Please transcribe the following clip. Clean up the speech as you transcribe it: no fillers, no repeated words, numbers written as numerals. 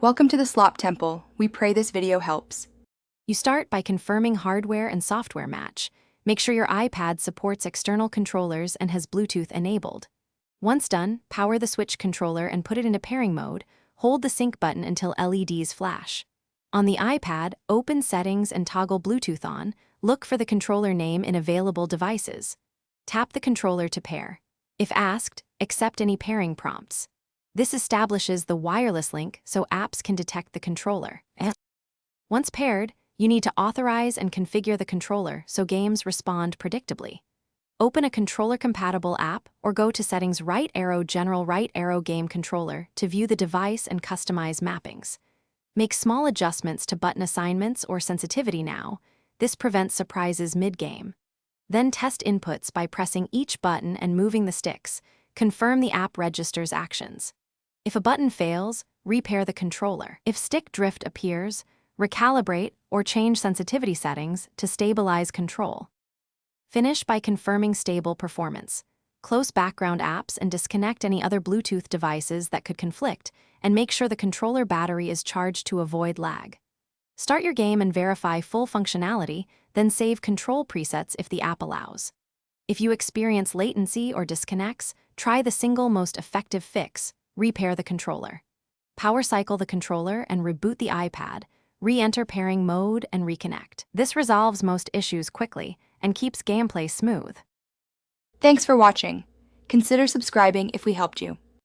Welcome to the Slop Temple. We pray this video helps. You start by confirming hardware and software match. Make sure your iPad supports external controllers and has Bluetooth enabled. Once done, power the Switch controller and put it into pairing mode. Hold the sync button until LEDs flash. On the iPad, open Settings and toggle Bluetooth on. Look for the controller name in available devices. Tap the controller to pair. If asked, accept any pairing prompts. This establishes the wireless link so apps can detect the controller. Once paired, you need to authorize and configure the controller so games respond predictably. Open a controller-compatible app or go to Settings right arrow General right arrow Game Controller to view the device and customize mappings. Make small adjustments to button assignments or sensitivity now. This prevents surprises mid-game. Then test inputs by pressing each button and moving the sticks. Confirm the app registers actions. If a button fails, repair the controller. If stick drift appears, recalibrate or change sensitivity settings to stabilize control. Finish by confirming stable performance. Close background apps and disconnect any other Bluetooth devices that could conflict, and make sure the controller battery is charged to avoid lag. Start your game and verify full functionality, then save control presets if the app allows. If you experience latency or disconnects, try the single most effective fix: repair the controller. Power cycle the controller and reboot the iPad. Re-enter pairing mode and reconnect. This resolves most issues quickly and keeps gameplay smooth. Thanks for watching. Consider subscribing if we helped you.